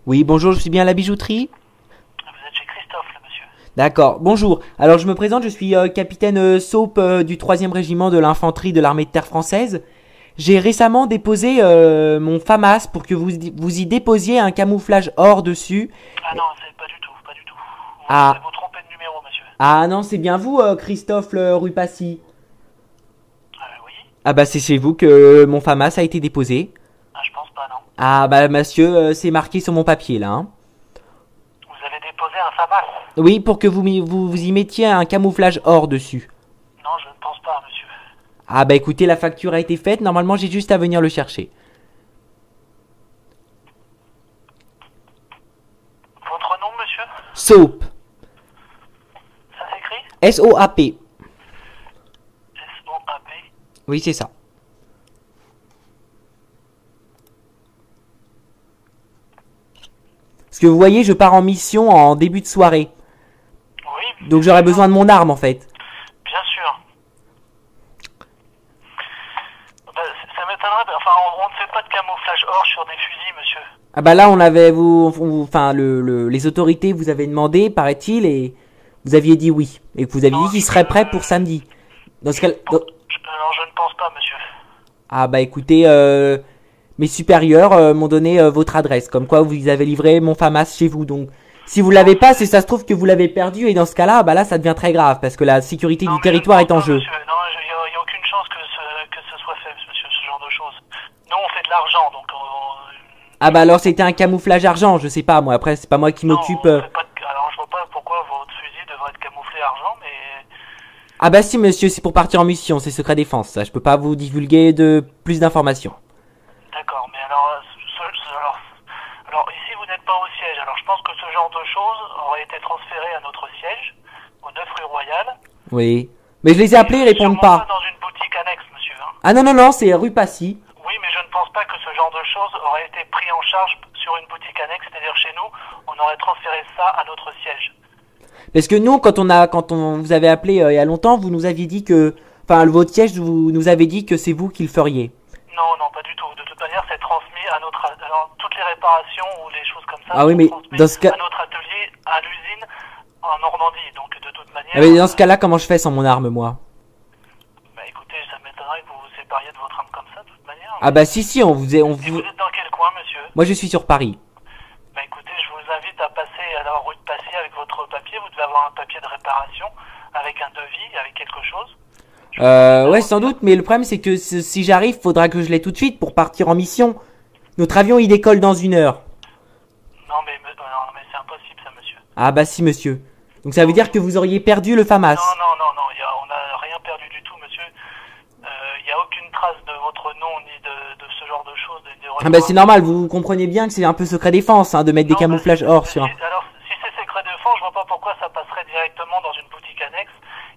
Oui, bonjour, je suis bien à la bijouterie. Vous êtes chez Christophe, là, monsieur. D'accord, bonjour. Alors je me présente, je suis capitaine Saupe du 3e régiment de l'infanterie de l'armée de terre française. J'ai récemment déposé mon FAMAS pour que vous y déposiez un camouflage or dessus. Ah non, c'est pas du tout, pas du tout. Ah, Vous trompez de numéro, monsieur. ah non, c'est bien vous, Christophe Rupassi. Oui. Ah bah c'est chez vous que mon FAMAS a été déposé. Ah, je pense pas, non. Ah bah monsieur, c'est marqué sur mon papier là. Hein. Vous avez déposé un FAMAS? Oui, pour que vous y mettiez un camouflage or dessus. Non, je ne pense pas, monsieur. Ah bah écoutez, la facture a été faite, normalement j'ai juste à venir le chercher. Votre nom, monsieur? Soap. Ça s'écrit? S-O-A-P. S-O-A-P. Oui, c'est ça. Parce que vous voyez, je pars en mission en début de soirée. Oui. Donc j'aurais besoin de mon arme en fait. Bien sûr. Bah, ça m'étonnerait, enfin, on ne fait pas de camouflage or sur des fusils, monsieur. Ah bah là on avait enfin les autorités vous avaient demandé, paraît-il, et vous aviez dit oui. Et que vous aviez Non, dit qu'il serait prêt pour samedi. Dans ce cas, Alors, je ne pense pas, monsieur. ah bah écoutez, mes supérieurs m'ont donné votre adresse, comme quoi vous avez livré mon FAMAS chez vous. Donc si vous l'avez pas, c'est ça se trouve que vous l'avez perdu, et dans ce cas-là, bah là ça devient très grave parce que la sécurité Non, du mais je ne territoire pense est en pas, jeu. monsieur. Non, il n'y a aucune chance que ce soit fait, monsieur, ce genre de choses. Nous, on fait de l'argent, donc Ah bah alors c'était un camouflage argent, je sais pas moi. Après c'est pas moi qui non, m'occupe. on fait pas de... Alors, je vois pas pourquoi votre fusil devrait être camouflé argent, mais... Ah bah si monsieur, c'est pour partir en mission, c'est secret défense. Ça, je peux pas vous divulguer de plus d'informations. D'accord, mais alors, alors ici, vous n'êtes pas au siège. Alors, je pense que ce genre de choses aurait été transféré à notre siège, au 9 rue Royale. Oui. Mais je les ai appelés, ils répondent Sûrement pas. dans une boutique annexe, monsieur. Hein. Ah non non non, c'est rue Passy. Oui, mais je ne pense pas que ce genre de choses aurait été pris en charge sur une boutique annexe, c'est-à-dire chez nous, on aurait transféré ça à notre siège. Parce que nous, quand on vous avait appelé il y a longtemps, vous nous aviez dit que, enfin, votre siège, vous nous avez dit que c'est vous qui le feriez. Non, non, pas du tout. De toute manière, c'est transmis à notre... Alors, toutes les réparations ou les choses comme ça Ah oui, sont mais transmises dans ce cas, à notre atelier, à l'usine, en Normandie. Donc, de toute manière... ah, mais dans ce cas-là, comment je fais sans mon arme, moi? Bah écoutez, ça m'étonnerait que vous vous sépariez de votre âme comme ça, de toute manière. Ah bah si si, Et vous êtes dans quel coin, monsieur? moi je suis sur Paris. Bah écoutez, je vous invite à passer à la rue de Passy avec votre papier. Vous devez avoir un papier de réparation avec un devis, avec quelque chose. Ouais, sans doute, mais le problème c'est que si j'arrive, faudra que je l'ai tout de suite pour partir en mission. Notre avion il décolle dans 1 heure. Non, mais c'est impossible, ça, monsieur. Ah bah si monsieur. Donc ça veut dire que vous auriez perdu le FAMAS. Non, on n'a rien perdu du tout, monsieur. Il n'y a aucune trace de votre nom ni de ce genre de choses. Ah bah c'est normal, vous comprenez bien que c'est un peu secret défense hein, de mettre des camouflages or sur un... Alors, si c'est secret défense, je vois pas pourquoi ça passerait directement dans une boutique annexe.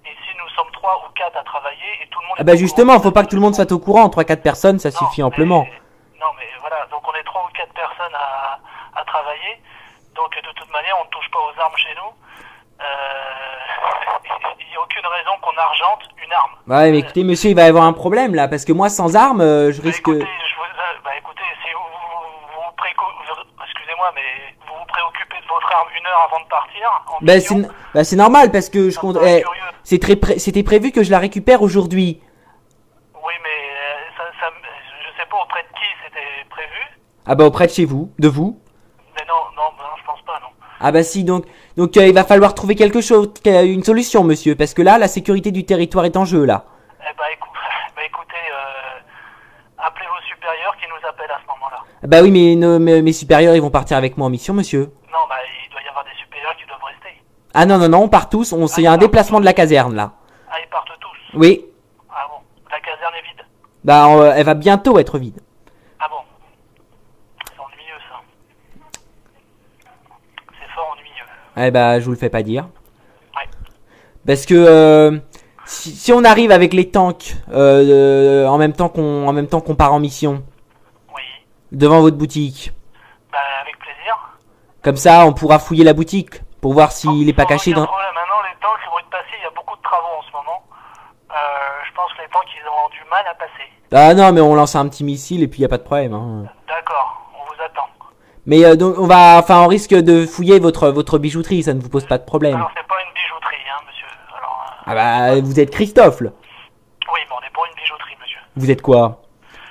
Et si nous sommes 3 ou 4 à travailler et tout le monde... Ah bah justement, faut pas que tout le monde soit au courant. 3-4 personnes, ça suffit amplement. Non, mais voilà, donc on est 3 ou 4 personnes à travailler. Donc de toute manière, on ne touche pas aux armes chez nous. Il n'y a aucune raison qu'on argente une arme. Ouais, mais écoutez, monsieur, il va y avoir un problème là, parce que moi, sans arme, je risque... Écoutez, si excusez-moi, mais vous vous préoccupez de votre arme 1 heure avant de partir en mission, c'est normal, parce que je ça me compte... paraît curieux. C'était prévu que je la récupère aujourd'hui. Oui, mais je sais pas auprès de qui c'était prévu. Ah bah auprès de chez vous, de vous. Mais non, je pense pas, non. Ah bah si, donc il va falloir trouver quelque chose, une solution, monsieur, parce que là, la sécurité du territoire est en jeu, là. Écoutez, appelez vos supérieurs qui nous appellent à ce moment-là. Bah oui, mais mes supérieurs, ils vont partir avec moi en mission, monsieur. Non, il doit y avoir des supérieurs qui doivent rester. Ah non, non, non, on part tous, c'est un déplacement de la caserne, là. Ah, ils partent tous. Oui. Ah bon, la caserne est vide. Bah, elle va bientôt être vide. Ah bon. C'est ennuyeux, ça. C'est fort ennuyeux. Eh bah, je vous le fais pas dire. Ouais. Parce que si on arrive avec les tanks en même temps qu'on part en mission Oui. devant votre boutique, Bah, avec plaisir. comme ça, on pourra fouiller la boutique pour voir s'il est pas caché dans... Maintenant, les tanks, rue de Passy, il y a beaucoup de travaux en ce moment. Je pense que les tanks, ils ont du mal à passer. Ah non, mais on lance un petit missile et puis y a pas de problème. Hein. D'accord, on vous attend. Mais donc on risque de fouiller votre bijouterie, ça ne vous pose pas de problème. Alors, c'est pas une bijouterie, hein, monsieur. Alors, Ah bah, vous êtes Christophe, là. oui, mais on est pour une bijouterie, monsieur. Vous êtes quoi?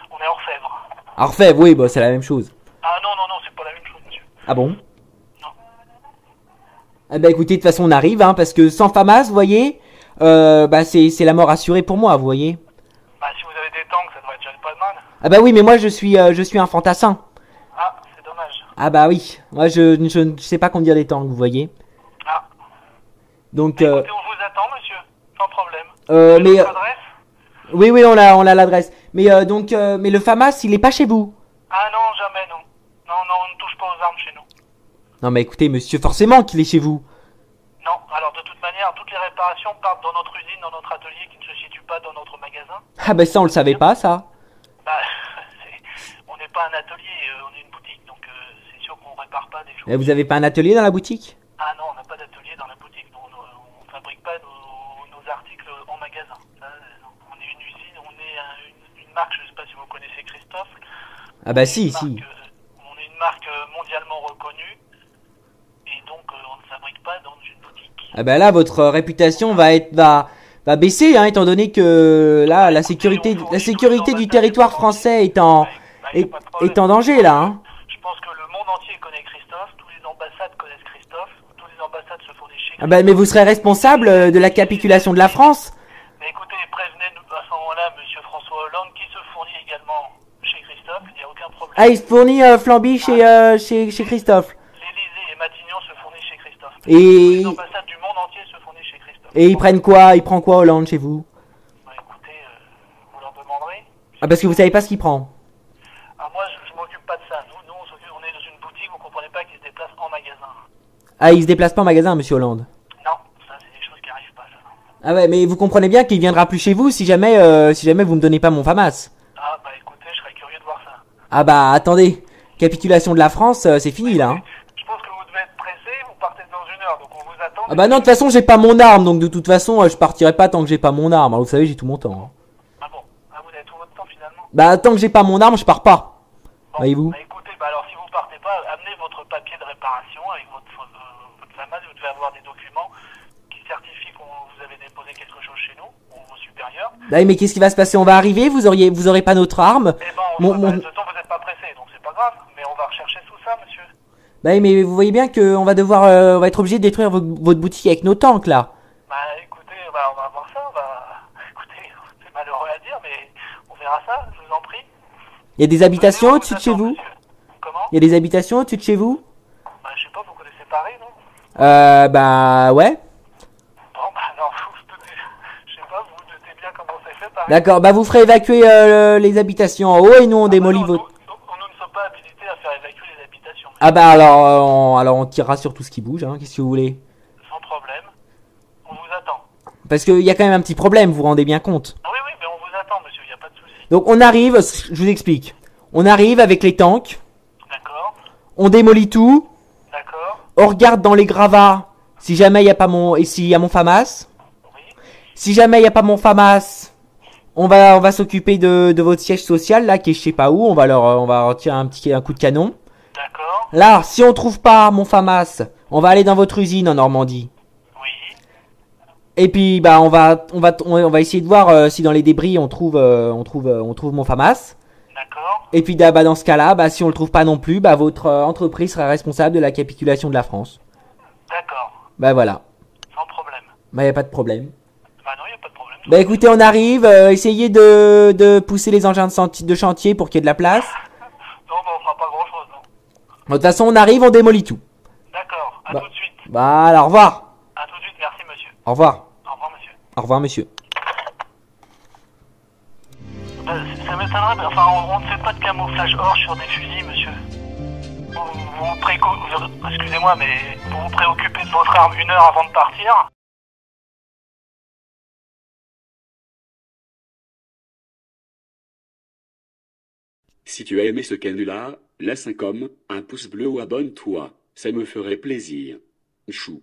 On est orfèvre. Orfèvre, oui, bah c'est la même chose. Ah non, non, non, c'est pas la même chose, monsieur. Ah bon? Non. Ah bah écoutez, de toute façon on arrive, hein, parce que sans FAMAS, vous voyez, bah c'est la mort assurée pour moi, vous voyez. Bah, si vous avez des tanks, ça devrait déjà pas de mal. Ah bah oui, mais moi je suis un fantassin. Ah, c'est dommage. Ah bah oui, moi je ne sais pas conduire des tanks, vous voyez. Ah. Donc, Écoutez, on vous attend, monsieur. Sans problème. mais Votre adresse? oui, on a l'adresse. Mais mais le FAMAS, il est pas chez vous. Ah non, jamais, non. Non, non, on ne touche pas aux armes chez nous. Non mais écoutez, monsieur, forcément qu'il est chez vous. Non, alors de toute manière, toutes les réparations partent dans notre usine, dans notre atelier qui ne se situe pas dans notre magasin. Ah bah ça on le savait pas, ça. Bah, on n'est pas un atelier, on est une boutique, donc c'est sûr qu'on répare pas des choses. Et vous avez pas un atelier dans la boutique? Ah non, on n'a pas d'atelier dans la boutique, nous, on fabrique pas nos articles en magasin. Ça, on est une usine, on est une marque, je sais pas si vous connaissez Christophe. Ah bah si, si. On est une marque mondialement reconnue, et donc on ne fabrique pas dans une boutique. Ah bah là, votre réputation va baisser, hein, étant donné que là, la sécurité du territoire français est en danger, là, hein. Je pense que le monde entier connaît Christophe, tous les ambassades connaissent Christophe, tous les ambassades se font des chèques. Ah bah mais vous serez responsable de la capitulation de la France. Mais écoutez, prévenez-nous à ce moment-là, monsieur François Hollande, qui se fournit également chez Christophe, il n'y a aucun problème. Ah, il se fournit Flamby chez Christophe. L'Élysée et Matignon se fournissent chez Christophe. Et Les ambassades du monde entier se fournissent chez Christophe. et ils prennent quoi? Il prend quoi Hollande chez vous? Bah écoutez, vous leur demanderez. Ah parce que vous savez pas ce qu'il prend. Ah moi, je m'occupe pas de ça. Nous on est dans une boutique, vous comprenez pas qu'ils se déplacent en magasin. Ah, il se déplace pas en magasin, monsieur Hollande. Non, ça c'est des choses qui arrivent pas. Ça. Ah ouais, mais vous comprenez bien qu'il viendra plus chez vous si jamais vous me donnez pas mon FAMAS. Ah bah écoutez, je serais curieux de voir ça. Ah bah attendez, capitulation de la France, c'est fini là. Hein. Je pense que vous devez être pressé, vous partez dans une heure, donc on vous attend. Ah bah non, de toute façon j'ai pas mon arme, donc de toute façon je partirai pas tant que j'ai pas mon arme. Alors, vous savez, j'ai tout mon temps. Hein. Ah bon, ah, vous avez tout votre temps finalement. Bah tant que j'ai pas mon arme, je pars pas. Bon, Voyez-vous. bah écoutez, bah alors si vous partez pas, amenez votre papier de réparation avec votre FAMAS, vous devez avoir des documents qui certifient que vous avez déposé quelque chose chez nous, ou vos supérieurs. Bah mais qu'est-ce qui va se passer? On va arriver, vous aurez pas notre arme. Eh ben, de toute façon, vous n'êtes pas pressé, donc c'est pas grave, mais on va rechercher tout ça, monsieur. Bah mais vous voyez bien qu'on va devoir, on va être obligé de détruire votre boutique avec nos tanks là. Bah écoutez, bah, on va voir ça, écoutez, c'est malheureux à dire, mais on verra ça, je vous en prie. Il y a des habitations Venez, on au-dessus vous de chez attend, vous? monsieur. Comment? Il y a des habitations au-dessus de chez vous? Bah je sais pas, vous connaissez Paris, non? Bah ouais. Bon, bah alors, je sais pas, vous vous doutez bien comment c'est fait, Paris. D'accord, bah vous ferez évacuer les habitations en haut et nous on démolit non, votre... nous ne sommes pas habilités à faire évacuer les habitations. Ah bah alors on tirera sur tout ce qui bouge, hein, qu'est-ce que vous voulez? Sans problème. On vous attend. Parce qu'il y a quand même un petit problème, vous vous rendez bien compte. Ah oui, oui, mais on vous attend, monsieur, il n'y a pas de souci. Donc on arrive, je vous explique. On arrive avec les tanks, D'accord, on démolit tout, d'accord, on regarde dans les gravats si jamais il y a pas mon... et s'il y a mon FAMAS. oui, Si jamais il y a pas mon FAMAS, on va s'occuper de votre siège social là qui est je sais pas où, on va tirer un coup de canon. d'accord, Là, si on trouve pas mon FAMAS, on va aller dans votre usine en Normandie. oui, Et puis bah on va essayer de voir si dans les débris on trouve mon FAMAS. d'accord, Et puis bah dans ce cas-là, bah si on le trouve pas non plus, bah votre entreprise sera responsable de la capitulation de la France. d'accord, Bah voilà. sans problème. Bah y a pas de problème. Bah non, il n'y a pas de problème. Bah écoutez, on arrive, essayez de pousser les engins de chantier pour qu'il y ait de la place. Non, bah on fera pas grand-chose, non. De toute façon, on arrive, on démolit tout. D'accord, à Bah. tout de suite. Bah alors, au revoir. À tout de suite, merci, monsieur. Au revoir. Au revoir, monsieur. Au revoir, monsieur. Ça m'étonnerait, mais enfin, on ne fait pas de camouflage or sur des fusils, monsieur. Excusez-moi, mais vous vous préoccupez de votre arme 1 heure avant de partir. Si tu as aimé ce canular, laisse un com, un pouce bleu ou abonne-toi, ça me ferait plaisir. Chou.